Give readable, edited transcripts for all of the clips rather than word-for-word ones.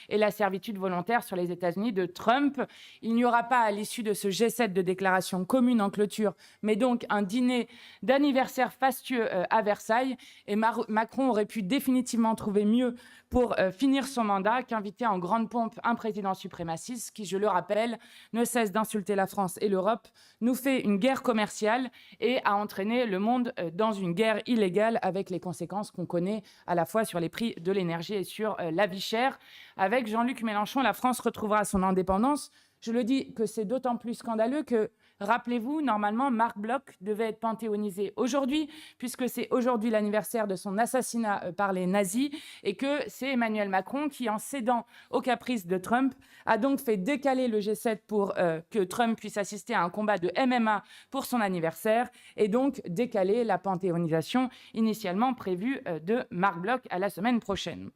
et la servitude volontaire sur les États-Unis de Trump. Il n'y aura pas, à l'issue de ce G7, de déclaration commune en clôture, mais donc un dîner d'anniversaire fastueux à Versailles. Et Macron aurait pu définitivement trouver mieux pour finir son mandat qu'inviter en grande pompe un président suprémaciste qui, je le rappelle, ne cesse d'insulter la France et l'Europe, nous fait une guerre commerciale et a entraîné le monde dans une guerre illégale avec les conséquences qu'on connaît à la fois sur les prix de l'énergie et sur la vie chère. Avec Jean-Luc Mélenchon, la France retrouvera son indépendance. Je le dis que c'est d'autant plus scandaleux que, rappelez-vous, normalement, Marc Bloch devait être panthéonisé aujourd'hui, puisque c'est aujourd'hui l'anniversaire de son assassinat par les nazis, et que c'est Emmanuel Macron qui, en cédant aux caprices de Trump, a donc fait décaler le G7 pour que Trump puisse assister à un combat de MMA pour son anniversaire, et donc décaler la panthéonisation initialement prévue de Marc Bloch à la semaine prochaine.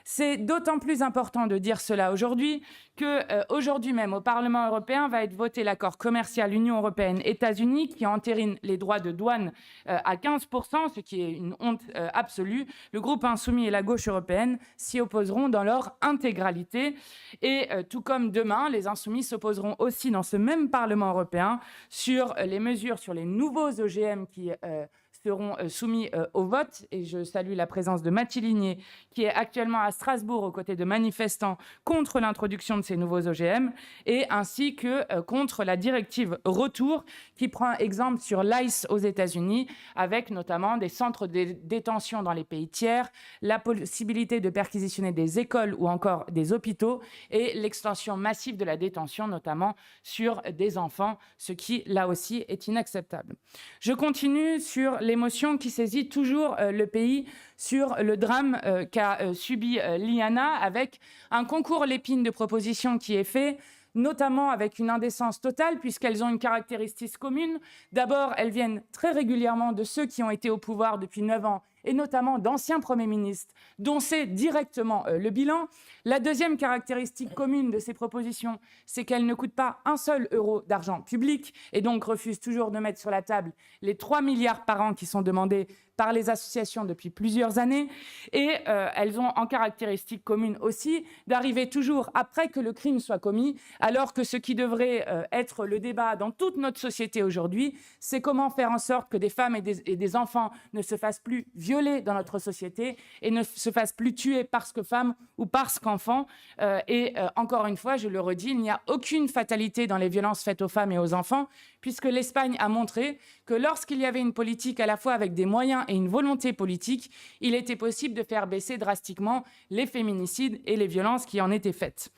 C'est d'autant plus important de dire cela aujourd'hui que aujourd'hui même au Parlement européen va être voté l'accord commercial Union européenne-États-Unis qui entérine les droits de douane à 15%, ce qui est une honte absolue. Le groupe Insoumis et la gauche européenne s'y opposeront dans leur intégralité. Et tout comme demain, les Insoumis s'opposeront aussi dans ce même Parlement européen sur les mesures sur les nouveaux OGM qui seront soumis au vote. Et je salue la présence de Mathilde Ligné, qui est actuellement à Strasbourg aux côtés de manifestants contre l'introduction de ces nouveaux OGM, et ainsi que contre la directive Retour, qui prend exemple sur l'ICE aux États-Unis, avec notamment des centres de détention dans les pays tiers, la possibilité de perquisitionner des écoles ou encore des hôpitaux, et l'extension massive de la détention, notamment sur des enfants, ce qui, là aussi, est inacceptable. Je continue sur l'émotion qui saisit toujours le pays sur le drame qu'a subi Liana, avec un concours Lépine de propositions qui est fait, notamment avec une indécence totale, puisqu'elles ont une caractéristique commune. D'abord, elles viennent très régulièrement de ceux qui ont été au pouvoir depuis 9 ans, et notamment d'anciens premiers ministres, dont c'est directement le bilan. La deuxième caractéristique commune de ces propositions, c'est qu'elles ne coûtent pas un seul euro d'argent public, et donc refusent toujours de mettre sur la table les 3 milliards par an qui sont demandés par les associations depuis plusieurs années. Et elles ont en caractéristique commune aussi d'arriver toujours après que le crime soit commis, alors que ce qui devrait être le débat dans toute notre société aujourd'hui, c'est comment faire en sorte que des femmes et des enfants ne se fassent plus violer dans notre société et ne se fassent plus tuer parce que femmes ou parce qu'enfants. Encore une fois, je le redis, il n'y a aucune fatalité dans les violences faites aux femmes et aux enfants, puisque l'Espagne a montré que lorsqu'il y avait une politique à la fois avec des moyens et une volonté politique, il était possible de faire baisser drastiquement les féminicides et les violences qui en étaient faites.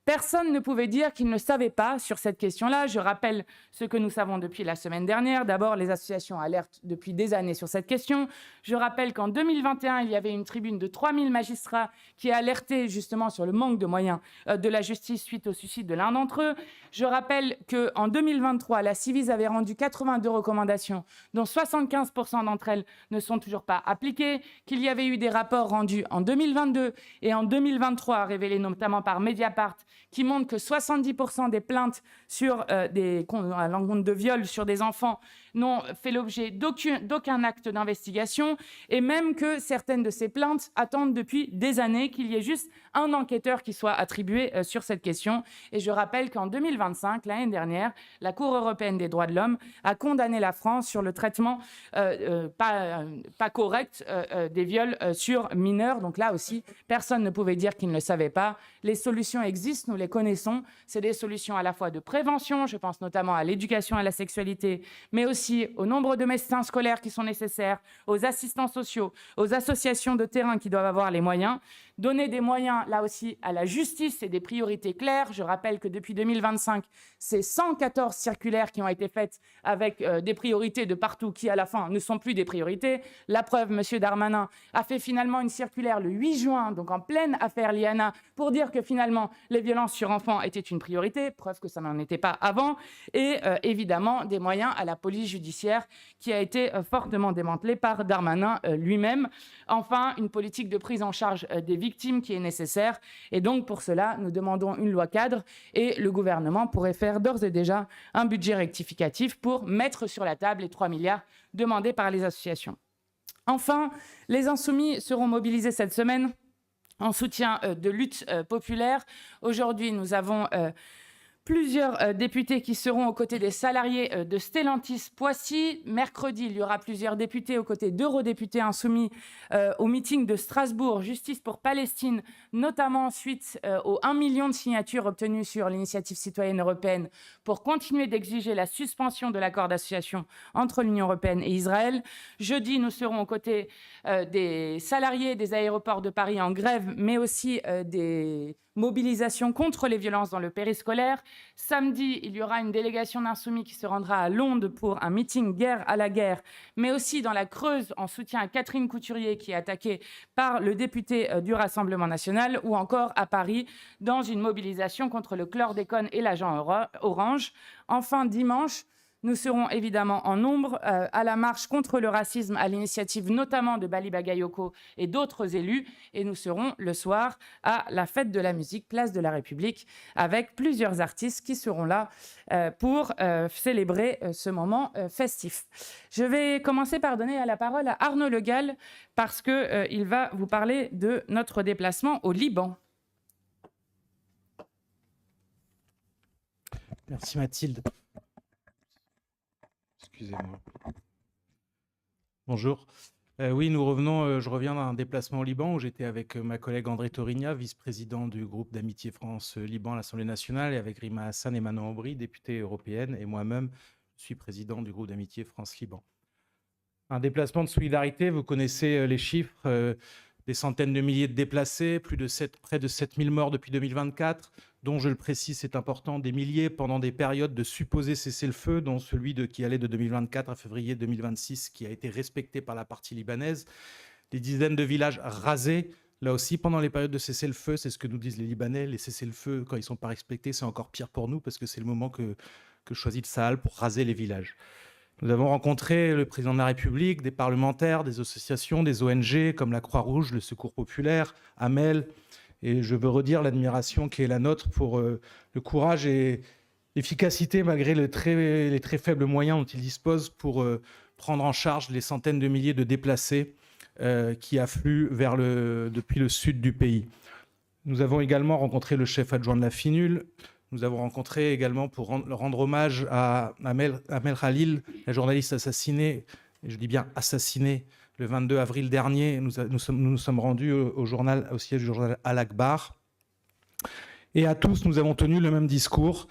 Personne ne pouvait dire qu'il ne savait pas sur cette question-là. Je rappelle ce que nous savons depuis la semaine dernière. D'abord, les associations alertent depuis des années sur cette question. Je rappelle qu'en 2021, il y avait une tribune de 3000 magistrats qui a alerté justement sur le manque de moyens de la justice suite au suicide de l'un d'entre eux. Je rappelle qu'en 2023, la Ciivise avait rendu 82 recommandations, dont 75% d'entre elles ne sont toujours pas appliquées, qu'il y avait eu des rapports rendus en 2022 et en 2023, révélés notamment par Mediapart, qui montrent que 70% des plaintes sur à l'encontre de viol sur des enfants n'ont fait l'objet d'aucun acte d'investigation, et même que certaines de ces plaintes attendent depuis des années qu'il y ait juste un enquêteur qui soit attribué sur cette question. Et je rappelle qu'en 2025, l'année dernière, la Cour européenne des droits de l'homme a condamné la France sur le traitement pas correct des viols sur mineurs. Donc là aussi, personne ne pouvait dire qu'il ne le savait pas. Les solutions existent, nous les connaissons. C'est des solutions à la fois de prévention, je pense notamment à l'éducation à la sexualité, mais aussi au nombre de médecins scolaires qui sont nécessaires, aux assistants sociaux, aux associations de terrain qui doivent avoir les moyens. Donner des moyens, là aussi, à la justice et des priorités claires. Je rappelle que depuis 2025, c'est 114 circulaires qui ont été faites avec des priorités de partout qui, à la fin, ne sont plus des priorités. La preuve, M. Darmanin a fait finalement une circulaire le 8 juin, donc en pleine affaire Liana, pour dire que finalement, les violences sur enfants étaient une priorité, preuve que ça n'en était pas avant. Et évidemment, des moyens à la police judiciaire qui a été fortement démantelée par Darmanin lui-même. Enfin, une politique de prise en charge des victimes qui est nécessaire. Et donc, pour cela, nous demandons une loi cadre, et le gouvernement pourrait faire d'ores et déjà un budget rectificatif pour mettre sur la table les 3 milliards demandés par les associations. Enfin, les Insoumis seront mobilisés cette semaine en soutien de lutte populaire. Aujourd'hui, nous avons plusieurs députés qui seront aux côtés des salariés de Stellantis Poissy. Mercredi, il y aura plusieurs députés aux côtés d'eurodéputés insoumis au meeting de Strasbourg, Justice pour Palestine, notamment suite aux 1 million de signatures obtenues sur l'initiative citoyenne européenne pour continuer d'exiger la suspension de l'accord d'association entre l'Union européenne et Israël. Jeudi, nous serons aux côtés des salariés des aéroports de Paris en grève, mais aussi des mobilisation contre les violences dans le périscolaire. Samedi, il y aura une délégation d'insoumis qui se rendra à Londres pour un meeting guerre à la guerre, mais aussi dans la Creuse en soutien à Catherine Couturier qui est attaquée par le député du Rassemblement national, ou encore à Paris dans une mobilisation contre le chlordécone et l'agent orange. Enfin, dimanche, nous serons évidemment en nombre à la marche contre le racisme, à l'initiative notamment de Bali Bagayoko et d'autres élus. Et nous serons le soir à la fête de la musique, place de la République, avec plusieurs artistes qui seront là pour célébrer ce moment festif. Je vais commencer par donner la parole à Arnaud Le Gall parce qu'il va vous parler de notre déplacement au Liban. Merci Mathilde. Excusez-moi. Bonjour. Oui, nous revenons, je reviens d'un déplacement au Liban où j'étais avec ma collègue André Torigna, vice-président du groupe d'amitié France-Liban à l'Assemblée nationale, et avec Rima Hassan et Manon Aubry, députée européenne, et moi-même, je suis président du groupe d'amitié France-Liban. Un déplacement de solidarité, vous connaissez les chiffres, des centaines de milliers de déplacés, près de 7000 morts depuis 2024, dont, je le précise, c'est important, des milliers pendant des périodes de supposés cessez-le-feu, dont celui qui allait de 2024 à février 2026, qui a été respecté par la partie libanaise, des dizaines de villages rasés, là aussi pendant les périodes de cessez-le-feu, c'est ce que nous disent les Libanais, les cessez-le-feu, quand ils ne sont pas respectés, c'est encore pire pour nous, parce que c'est le moment que choisit le Sahel pour raser les villages. Nous avons rencontré le président de la République, des parlementaires, des associations, des ONG comme la Croix-Rouge, le Secours populaire, Amel. Et je veux redire l'admiration qui est la nôtre pour le courage et l'efficacité, malgré les très faibles moyens dont ils disposent, pour prendre en charge les centaines de milliers de déplacés qui affluent depuis le sud du pays. Nous avons également rencontré le chef adjoint de la FINUL. Nous avons rencontré également, pour rendre hommage à Amel Khalil, la journaliste assassinée, et je dis bien assassinée, le 22 avril dernier. Nous nous sommes rendus au siège du journal Al-Akbar. Et à tous, nous avons tenu le même discours.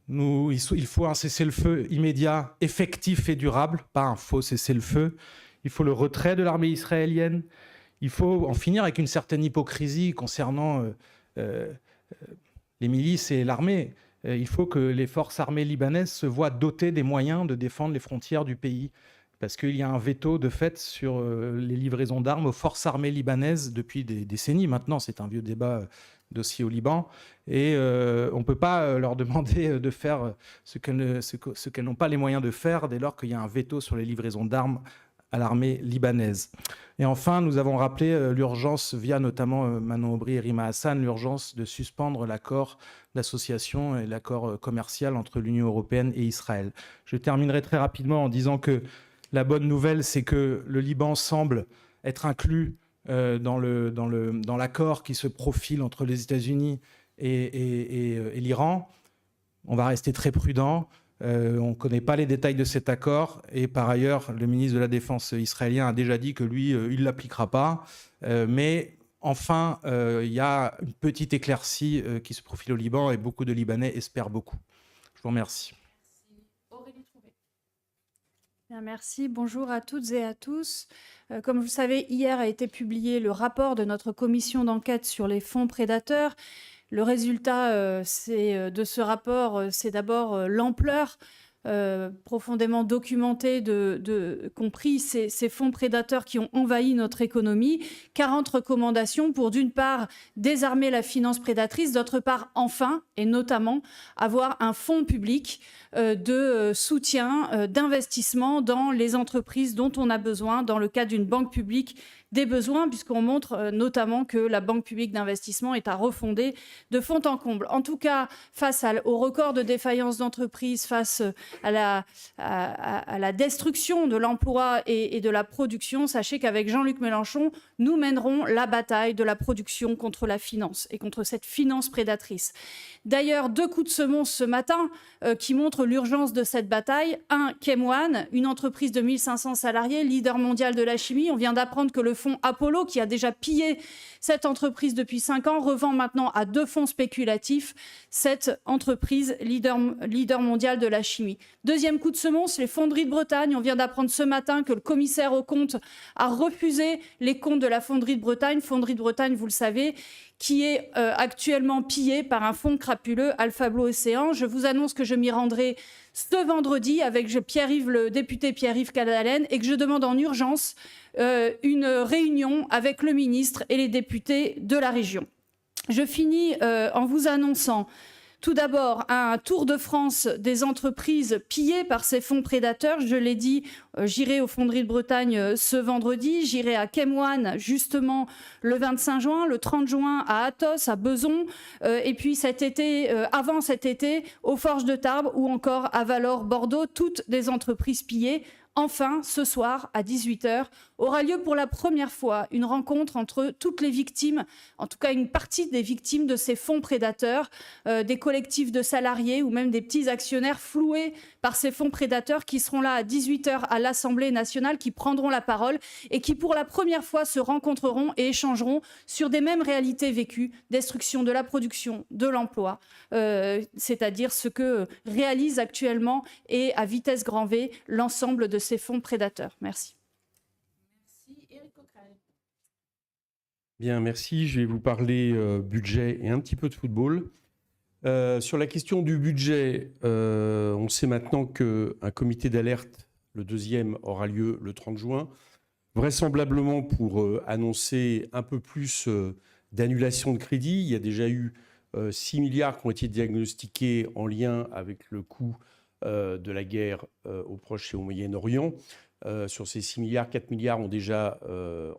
Il faut un cessez-le-feu immédiat, effectif et durable, pas un faux cessez-le-feu. Il faut le retrait de l'armée israélienne. Il faut en finir avec une certaine hypocrisie concernant les milices et l'armée. Il faut que les forces armées libanaises se voient dotées des moyens de défendre les frontières du pays. Parce qu'il y a un veto de fait sur les livraisons d'armes aux forces armées libanaises depuis des décennies. Maintenant, c'est un vieux débat dossier au Liban. Et on ne peut pas leur demander de faire ce qu'elles n'ont pas les moyens de faire dès lors qu'il y a un veto sur les livraisons d'armes à l'armée libanaise. Et enfin, nous avons rappelé l'urgence, via notamment Manon Aubry et Rima Hassan, l'urgence de suspendre l'accord d'association et l'accord commercial entre l'Union européenne et Israël. Je terminerai très rapidement en disant que la bonne nouvelle, c'est que le Liban semble être inclus dans l'accord qui se profile entre les États-Unis et l'Iran. On va rester très prudent. On ne connaît pas les détails de cet accord. Et par ailleurs, le ministre de la Défense israélien a déjà dit que lui, il ne l'appliquera pas. Mais enfin, il y a une petite éclaircie qui se profile au Liban et beaucoup de Libanais espèrent beaucoup. Je vous remercie. Merci, bonjour à toutes et à tous. Comme vous le savez, hier a été publié le rapport de notre commission d'enquête sur les fonds prédateurs. Le résultat de ce rapport, c'est d'abord l'ampleur profondément documentée qu'ont pris ces fonds prédateurs qui ont envahi notre économie. 40 recommandations pour, d'une part, désarmer la finance prédatrice, d'autre part, enfin, et notamment, avoir un fonds public de soutien, d'investissement dans les entreprises dont on a besoin dans le cadre d'une banque publique des besoins, puisqu'on montre notamment que la Banque publique d'investissement est à refonder de fond en comble. En tout cas, face au record de défaillance d'entreprises, face à la destruction de l'emploi et de la production, sachez qu'avec Jean-Luc Mélenchon, nous mènerons la bataille de la production contre la finance et contre cette finance prédatrice. D'ailleurs, 2 coups de semonce ce matin qui montrent l'urgence de cette bataille. Un, Chemwan, une entreprise de 1500 salariés, leader mondial de la chimie. On vient d'apprendre que le fonds Apollo, qui a déjà pillé cette entreprise depuis 5 ans, revend maintenant à 2 fonds spéculatifs cette entreprise leader mondial de la chimie. Deuxième coup de semonce, les fonderies de Bretagne. On vient d'apprendre ce matin que le commissaire aux comptes a refusé les comptes de la fonderie de Bretagne. Fonderie de Bretagne, vous le savez, qui est actuellement pillée par un fonds crapuleux, Alpha Blue Océan. Je vous annonce que je m'y rendrai ce vendredi avec le député Pierre-Yves Cadalen et que je demande en urgence une réunion avec le ministre et les députés de la région. Je finis en vous annonçant tout d'abord un tour de France des entreprises pillées par ces fonds prédateurs. Je l'ai dit, j'irai aux fonderies de Bretagne ce vendredi, j'irai à Chemwan justement le 25 juin, le 30 juin à Athos, à Beson, et puis avant cet été, aux Forges de Tarbes ou encore à Valor, Bordeaux, toutes des entreprises pillées. Enfin, ce soir, à 18h, aura lieu pour la première fois une rencontre entre toutes les victimes, en tout cas une partie des victimes de ces fonds prédateurs, des collectifs de salariés ou même des petits actionnaires floués par ces fonds prédateurs qui seront là à 18h à l'Assemblée nationale, qui prendront la parole et qui pour la première fois se rencontreront et échangeront sur des mêmes réalités vécues, destruction de la production, de l'emploi, c'est-à-dire ce que réalise actuellement et à vitesse grand V l'ensemble de ces fonds prédateurs. Merci. Merci. Éric Coquerel. Bien, merci. Je vais vous parler budget et un petit peu de football. Sur la question du budget, on sait maintenant qu'un comité d'alerte, le deuxième, aura lieu le 30 juin, vraisemblablement pour annoncer un peu plus d'annulation de crédit. Il y a déjà eu 6 milliards qui ont été diagnostiqués en lien avec le coût de la guerre au Proche et au Moyen-Orient. Sur ces 6 milliards, 4 milliards ont déjà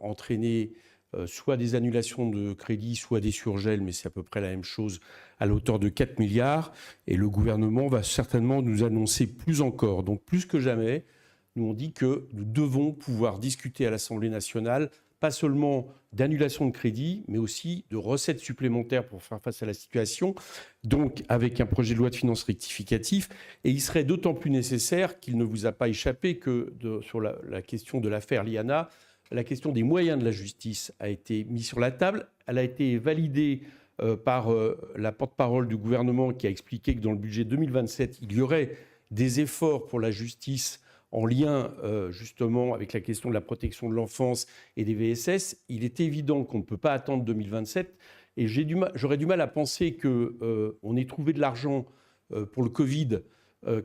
entraîné soit des annulations de crédit, soit des surgels, mais c'est à peu près la même chose à la hauteur de 4 milliards. Et le gouvernement va certainement nous annoncer plus encore. Donc plus que jamais, nous on dit que nous devons pouvoir discuter à l'Assemblée nationale pas seulement d'annulation de crédit, mais aussi de recettes supplémentaires pour faire face à la situation, donc avec un projet de loi de finances rectificatif. Et il serait d'autant plus nécessaire qu'il ne vous a pas échappé que sur la question de l'affaire Liana, la question des moyens de la justice a été mise sur la table. Elle a été validée par la porte-parole du gouvernement qui a expliqué que dans le budget 2027, il y aurait des efforts pour la justice en lien justement avec la question de la protection de l'enfance et des VSS. Il est évident qu'on ne peut pas attendre 2027 et j'aurais du mal à penser qu'on ait trouvé de l'argent pour le Covid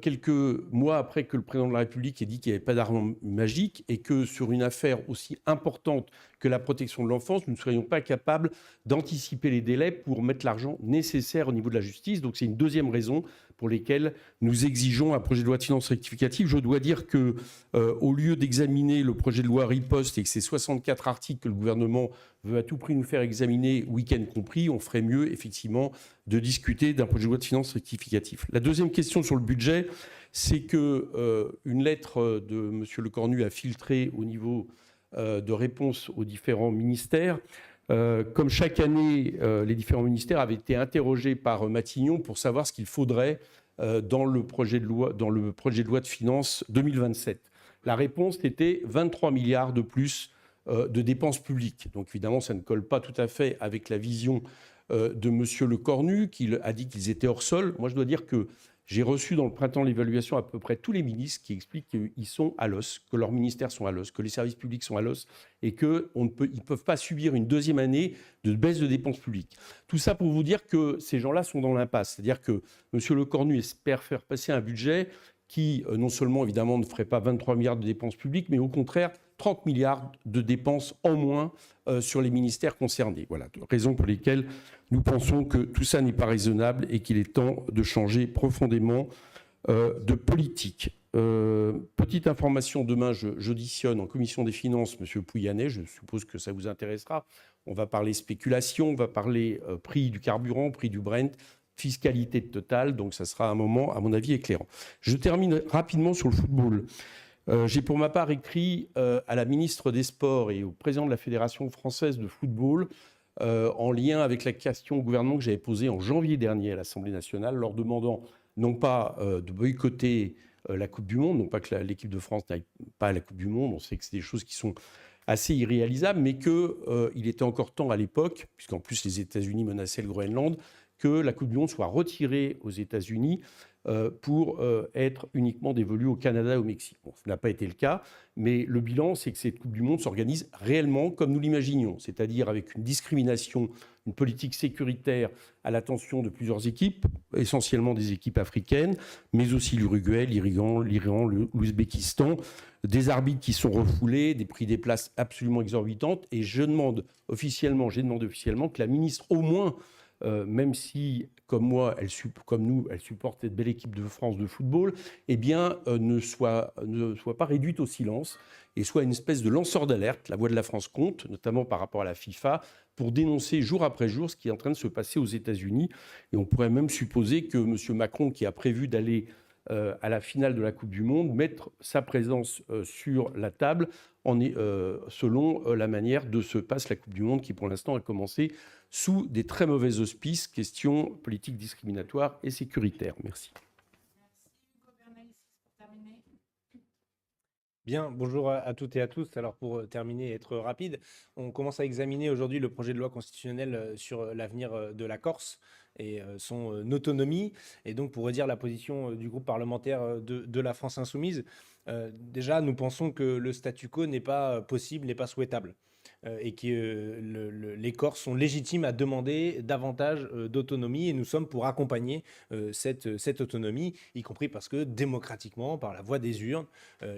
quelques mois après que le président de la République ait dit qu'il n'y avait pas d'argent magique et que sur une affaire aussi importante que la protection de l'enfance, nous ne serions pas capables d'anticiper les délais pour mettre l'argent nécessaire au niveau de la justice. Donc c'est une deuxième raison pour laquelle nous exigeons un projet de loi de finances rectificative. Je dois dire que au lieu d'examiner le projet de loi riposte et que ces 64 articles que le gouvernement veut à tout prix nous faire examiner, week-end compris, on ferait mieux effectivement de discuter d'un projet de loi de finances rectificatif. La deuxième question sur le budget, c'est que une lettre de M. Lecornu a filtré au niveau de réponse aux différents ministères. Comme chaque année, les différents ministères avaient été interrogés par Matignon pour savoir ce qu'il faudrait dans le projet de loi de finances 2027. La réponse était 23 milliards de plus de dépenses publiques. Donc évidemment, ça ne colle pas tout à fait avec la vision de M. Lecornu, qui a dit qu'ils étaient hors sol. Moi, je dois dire que j'ai reçu dans le printemps l'évaluation à peu près tous les ministres qui expliquent qu'ils sont à l'os, que leurs ministères sont à l'os, que les services publics sont à l'os et qu'ils ne peuvent pas subir une deuxième année de baisse de dépenses publiques. Tout ça pour vous dire que ces gens-là sont dans l'impasse. C'est-à-dire que M. Lecornu espère faire passer un budget qui, non seulement évidemment ne ferait pas 23 milliards de dépenses publiques, mais au contraire 30 milliards de dépenses en moins sur les ministères concernés. Voilà, raison pour lesquelles nous pensons que tout ça n'est pas raisonnable et qu'il est temps de changer profondément de politique. Petite information, demain, j'auditionne en commission des finances M. Pouyanné, je suppose que ça vous intéressera. On va parler spéculation, on va parler prix du carburant, prix du Brent, fiscalité de Total, donc ça sera un moment, à mon avis, éclairant. Je termine rapidement sur le football. J'ai pour ma part écrit à la ministre des Sports et au président de la Fédération française de football en lien avec la question au gouvernement que j'avais posée en janvier dernier à l'Assemblée nationale, leur demandant non pas de boycotter la Coupe du Monde, non pas que l'équipe de France n'aille pas à la Coupe du Monde, on sait que c'est des choses qui sont assez irréalisables, mais qu'il était encore temps à l'époque, puisqu'en plus les États-Unis menaçaient le Groenland, que la Coupe du Monde soit retirée aux États-Unis pour être uniquement dévolue au Canada et au Mexique. Bon, ça n'a pas été le cas, mais le bilan, c'est que cette Coupe du Monde s'organise réellement comme nous l'imaginions, c'est-à-dire avec une discrimination, une politique sécuritaire à l'attention de plusieurs équipes, essentiellement des équipes africaines, mais aussi l'Uruguay, l'Iran, l'Ouzbékistan, des arbitres qui sont refoulés, des prix des places absolument exorbitantes, et j'ai demandé officiellement que la ministre, au moins, même si, comme moi, comme nous, elle supporte cette belle équipe de France de football, eh bien, ne soit pas réduite au silence et soit une espèce de lanceur d'alerte. La voix de la France compte, notamment par rapport à la FIFA, pour dénoncer jour après jour ce qui est en train de se passer aux États-Unis. Et on pourrait même supposer que M. Macron, qui a prévu d'aller à la finale de la Coupe du Monde, mettre sa présence sur la table selon la manière dont se passe la Coupe du Monde, qui pour l'instant a commencé sous des très mauvais auspices, question politique discriminatoire et sécuritaire. Merci. Bien, bonjour à toutes et à tous. Alors pour terminer et être rapide, on commence à examiner aujourd'hui le projet de loi constitutionnelle sur l'avenir de la Corse et son autonomie. Et donc pour redire la position du groupe parlementaire de la France Insoumise, déjà nous pensons que le statu quo n'est pas possible, n'est pas souhaitable. Et que les Corses sont légitimes à demander davantage d'autonomie et nous sommes pour accompagner cette autonomie, y compris parce que démocratiquement, par la voie des urnes,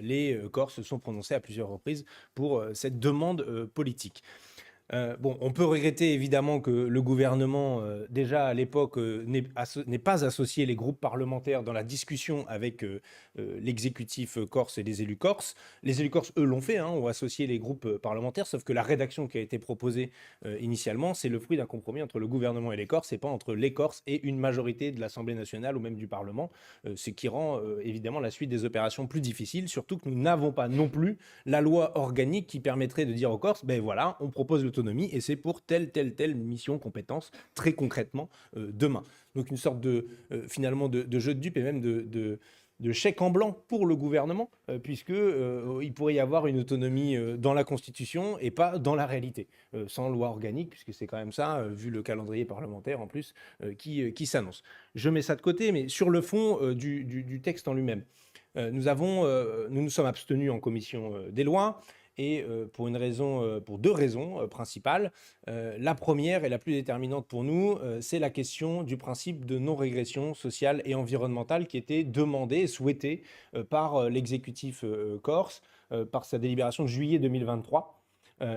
les Corses se sont prononcés à plusieurs reprises pour cette demande politique. Bon, on peut regretter évidemment que le gouvernement, déjà à l'époque, n'ait pas associé les groupes parlementaires dans la discussion avec l'exécutif corse et les élus corses. Les élus corses, eux, l'ont fait, ont associé les groupes parlementaires, sauf que la rédaction qui a été proposée initialement, c'est le fruit d'un compromis entre le gouvernement et les Corses, et pas entre les Corses et une majorité de l'Assemblée nationale ou même du Parlement, ce qui rend évidemment la suite des opérations plus difficile, surtout que nous n'avons pas non plus la loi organique qui permettrait de dire aux Corses, ben voilà, on propose l'autonomie et c'est pour telle mission, compétence, très concrètement, demain. Donc une sorte de, finalement, de jeu de dupes et même de chèque en blanc pour le gouvernement, puisqu'il pourrait y avoir une autonomie dans la Constitution et pas dans la réalité, sans loi organique, puisque c'est quand même ça, vu le calendrier parlementaire en plus, qui s'annonce. Je mets ça de côté, mais sur le fond du texte en lui-même, nous nous sommes abstenus en commission des lois, et pour deux raisons principales. La première et la plus déterminante pour nous, c'est la question du principe de non-régression sociale et environnementale qui était demandé et souhaité par l'exécutif corse, par sa délibération de juillet 2023.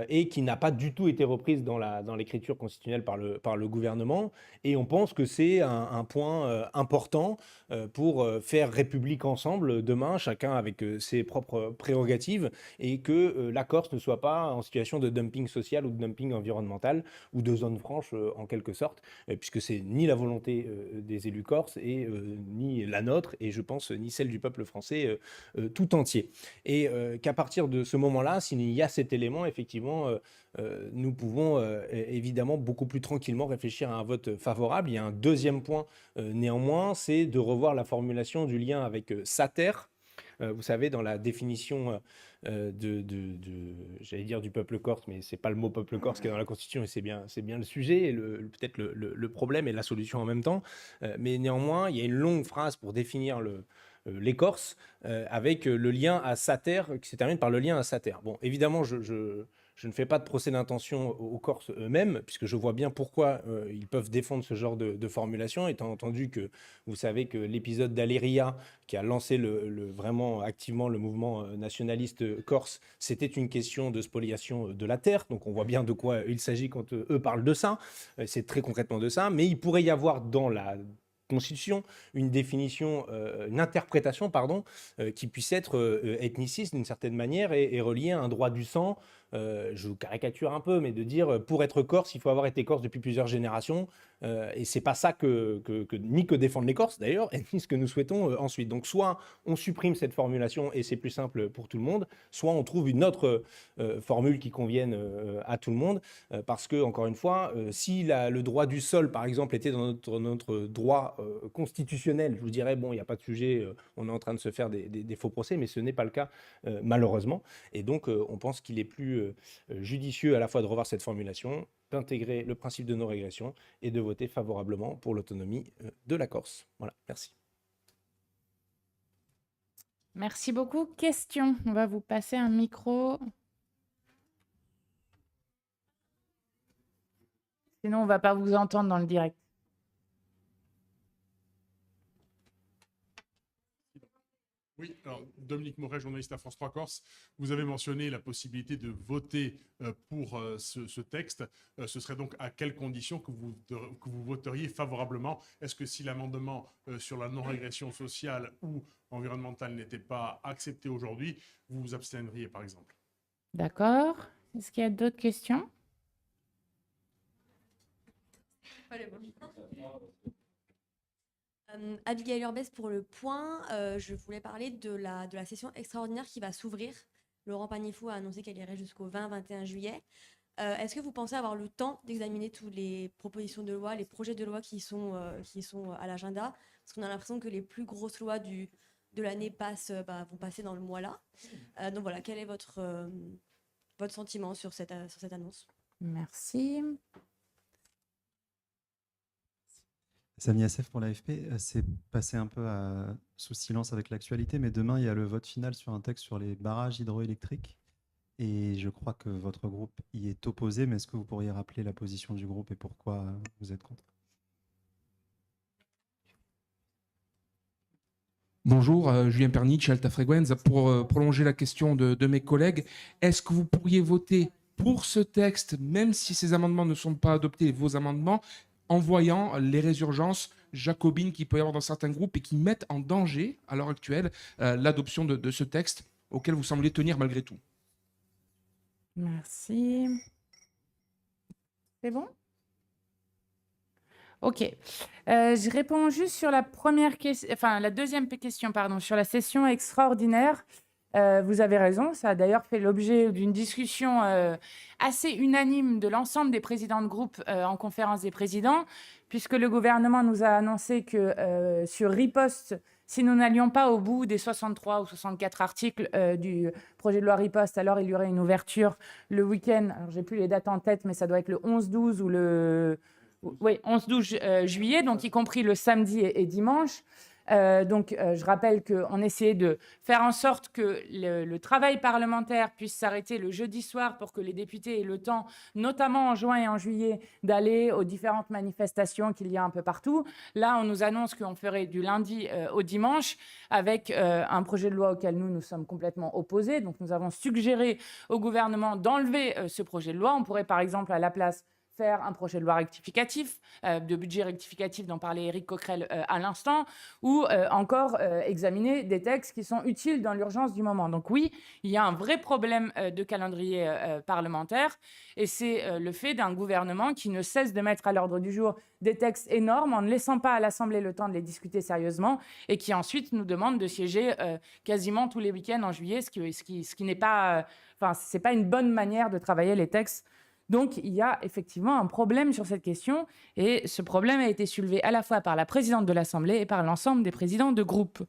Et qui n'a pas du tout été reprise dans l'écriture constitutionnelle par le gouvernement. Et on pense que c'est un point important pour faire République ensemble demain, chacun avec ses propres prérogatives, et que la Corse ne soit pas en situation de dumping social ou de dumping environnemental, ou de zone franche en quelque sorte, puisque c'est ni la volonté des élus corses, et ni la nôtre, et je pense ni celle du peuple français tout entier. Et qu'à partir de ce moment-là, s'il y a cet élément, effectivement, nous pouvons évidemment beaucoup plus tranquillement réfléchir à un vote favorable. Il y a un deuxième point néanmoins, c'est de revoir la formulation du lien avec sa terre. Vous savez, dans la définition j'allais dire du peuple corse, mais c'est pas le mot peuple corse qui est dans la Constitution, et c'est bien le sujet, et peut-être le problème et la solution en même temps. Mais néanmoins, il y a une longue phrase pour définir les Corses, avec le lien à sa terre, qui se termine par le lien à sa terre. Bon, évidemment, je ne fais pas de procès d'intention aux Corses eux-mêmes, puisque je vois bien pourquoi ils peuvent défendre ce genre de formulation, étant entendu que vous savez que l'épisode d'Aléria, qui a lancé vraiment activement le mouvement nationaliste corse, c'était une question de spoliation de la terre. Donc on voit bien de quoi il s'agit quand eux parlent de ça. C'est très concrètement de ça. Mais il pourrait y avoir dans Constitution, une définition, une interprétation, pardon, qui puisse être ethniciste d'une certaine manière et reliée à un droit du sang. Je vous caricature un peu, mais de dire pour être corse, il faut avoir été corse depuis plusieurs générations. Et c'est pas ça ni que défendent les Corses d'ailleurs, et ni ce que nous souhaitons ensuite. Donc soit on supprime cette formulation et c'est plus simple pour tout le monde, soit on trouve une autre formule qui convienne à tout le monde, parce que encore une fois, si le droit du sol par exemple était dans notre droit constitutionnel, je vous dirais bon, il n'y a pas de sujet, on est en train de se faire des faux procès, mais ce n'est pas le cas malheureusement. Et donc on pense qu'il est plus judicieux à la fois de revoir cette formulation, d'intégrer le principe de non-régression et de voter favorablement pour l'autonomie de la Corse. Voilà, merci. Merci beaucoup. Question. On va vous passer un micro. Sinon, on ne va pas vous entendre dans le direct. Oui, alors Dominique Moret, journaliste à France 3 Corse. Vous avez mentionné la possibilité de voter pour ce texte. Ce serait donc à quelles conditions que vous voteriez favorablement? Est-ce que si l'amendement sur la non-régression sociale ou environnementale n'était pas accepté aujourd'hui, vous vous abstiendriez par exemple? D'accord. Est-ce qu'il y a d'autres questions? Abigail Urbès pour Le Point. Je voulais parler de la session extraordinaire qui va s'ouvrir. Laurent Pagnifou a annoncé qu'elle irait jusqu'au 20-21 juillet. Est-ce que vous pensez avoir le temps d'examiner toutes les propositions de loi, les projets de loi qui sont à l'agenda? Parce qu'on a l'impression que les plus grosses lois de l'année vont passer dans le mois-là. Donc voilà, quel est votre sentiment sur cette annonce? Merci. Sami Assef pour l'AFP, c'est passé un peu sous silence avec l'actualité, mais demain, il y a le vote final sur un texte sur les barrages hydroélectriques. Et je crois que votre groupe y est opposé, mais est-ce que vous pourriez rappeler la position du groupe et pourquoi vous êtes contre? Bonjour, Julien Pernic, Alta Frequenza. Pour prolonger la question de mes collègues, est-ce que vous pourriez voter pour ce texte, même si ces amendements ne sont pas adoptés, vos amendements, en voyant les résurgences jacobines qu'il peut y avoir dans certains groupes et qui mettent en danger, à l'heure actuelle, l'adoption de ce texte auquel vous semblez tenir malgré tout? Merci. C'est bon? Ok. Je réponds juste sur la deuxième question, pardon, sur la session extraordinaire. Vous avez raison, ça a d'ailleurs fait l'objet d'une discussion assez unanime de l'ensemble des présidents de groupe en conférence des présidents, puisque le gouvernement nous a annoncé que sur Riposte, si nous n'allions pas au bout des 63 ou 64 articles du projet de loi Riposte, alors il y aurait une ouverture le week-end. Alors, j'ai plus les dates en tête, mais ça doit être le 11-12 ou le... Oui, 11-12 juillet, donc y compris le samedi et dimanche. Je rappelle qu'on essayait de faire en sorte que le travail parlementaire puisse s'arrêter le jeudi soir pour que les députés aient le temps, notamment en juin et en juillet, d'aller aux différentes manifestations qu'il y a un peu partout. Là, on nous annonce qu'on ferait du lundi au dimanche avec un projet de loi auquel nous sommes complètement opposés. Donc, nous avons suggéré au gouvernement d'enlever ce projet de loi. On pourrait, par exemple, à la place, faire un projet de loi rectificatif, de budget rectificatif dont parlait Éric Coquerel à l'instant, ou encore examiner des textes qui sont utiles dans l'urgence du moment. Donc oui, il y a un vrai problème de calendrier parlementaire, et c'est le fait d'un gouvernement qui ne cesse de mettre à l'ordre du jour des textes énormes en ne laissant pas à l'Assemblée le temps de les discuter sérieusement, et qui ensuite nous demande de siéger quasiment tous les week-ends en juillet, ce qui n'est pas... c'est pas une bonne manière de travailler les textes. Donc, il y a effectivement un problème sur cette question, et ce problème a été soulevé à la fois par la présidente de l'Assemblée et par l'ensemble des présidents de groupe.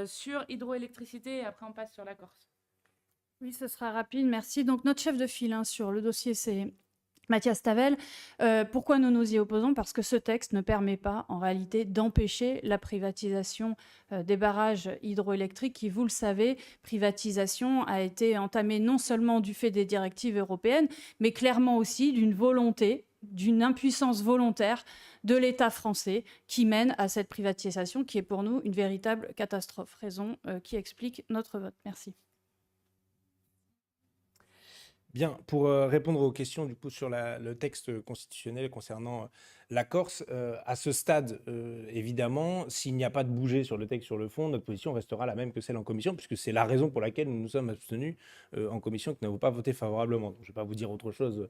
Sur hydroélectricité, et après on passe sur la Corse. Oui, ce sera rapide, merci. Donc, notre chef de file sur le dossier, c'est Mathias Tavel. Pourquoi nous nous y opposons? Parce que ce texte ne permet pas, en réalité, d'empêcher la privatisation des barrages hydroélectriques qui, vous le savez, privatisation a été entamée non seulement du fait des directives européennes, mais clairement aussi d'une volonté, d'une impuissance volontaire de l'État français qui mène à cette privatisation qui est pour nous une véritable catastrophe. Raison qui explique notre vote. Merci. Bien, pour répondre aux questions du coup sur le texte constitutionnel concernant la Corse, à ce stade, évidemment, s'il n'y a pas de bouger sur le texte, sur le fond, notre position restera la même que celle en commission, puisque c'est la raison pour laquelle nous nous sommes abstenus en commission, que nous n'avons pas voté favorablement. Donc, je ne vais pas vous dire autre chose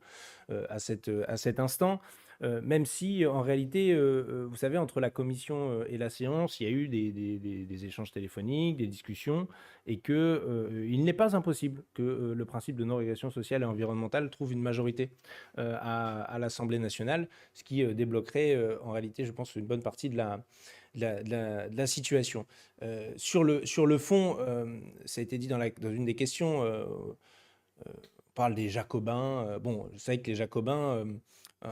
à cet instant. Même si, en réalité, vous savez, entre la commission et la séance, il y a eu des échanges téléphoniques, des discussions, et qu'il n'est pas impossible que le principe de non-régulation sociale et environnementale trouve une majorité à l'Assemblée nationale, ce qui débloquerait, en réalité, je pense, une bonne partie de la situation. Sur le fond, ça a été dit dans une des questions, on parle des Jacobins. Bon, vous savez que les Jacobins,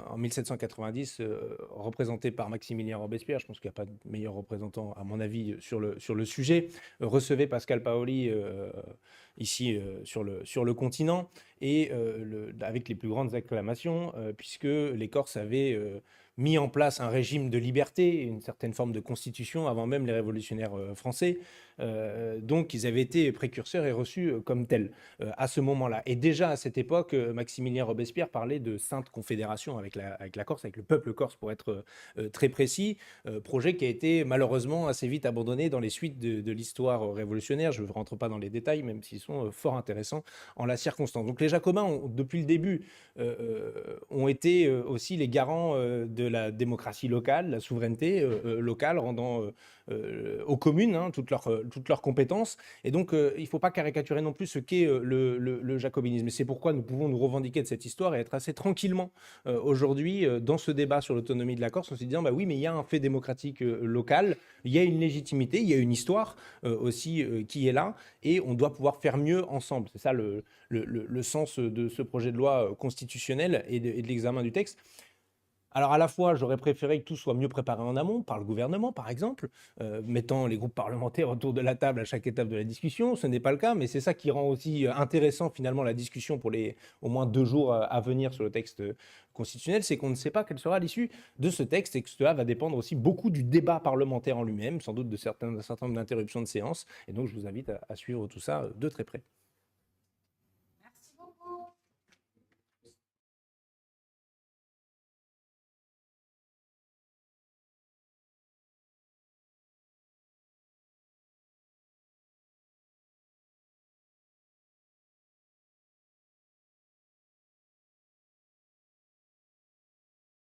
en 1790, représentés par Maximilien Robespierre, je pense qu'il n'y a pas de meilleur représentant, à mon avis, sur le sujet, recevaient Pascal Paoli ici sur le continent, et avec les plus grandes acclamations, puisque les Corses avaient mis en place un régime de liberté, une certaine forme de constitution avant même les révolutionnaires français. Donc ils avaient été précurseurs et reçus comme tels à ce moment-là. Et déjà à cette époque, Maximilien Robespierre parlait de sainte confédération avec la Corse, avec le peuple corse pour être très précis, projet qui a été malheureusement assez vite abandonné dans les suites de l'histoire révolutionnaire. Je ne rentre pas dans les détails, même s'ils sont fort intéressants en la circonstance. Donc les Jacobins, depuis le début, ont été aussi les garants de la démocratie locale, la souveraineté locale, rendant aux communes toutes leurs compétences. Et donc, il ne faut pas caricaturer non plus ce qu'est le jacobinisme. Et c'est pourquoi nous pouvons nous revendiquer de cette histoire et être assez tranquillement aujourd'hui dans ce débat sur l'autonomie de la Corse, en se disant, bah oui, mais il y a un fait démocratique local, il y a une légitimité, il y a une histoire aussi qui est là, et on doit pouvoir faire mieux ensemble. C'est ça le sens de ce projet de loi constitutionnel et de l'examen du texte. Alors à la fois, j'aurais préféré que tout soit mieux préparé en amont, par le gouvernement par exemple, mettant les groupes parlementaires autour de la table à chaque étape de la discussion. Ce n'est pas le cas, mais c'est ça qui rend aussi intéressant finalement la discussion pour les au moins 2 jours à venir sur le texte constitutionnel, c'est qu'on ne sait pas quelle sera l'issue de ce texte, et que cela va dépendre aussi beaucoup du débat parlementaire en lui-même, sans doute d'un certain nombre d'interruptions de séance. Et donc je vous invite à suivre tout ça de très près.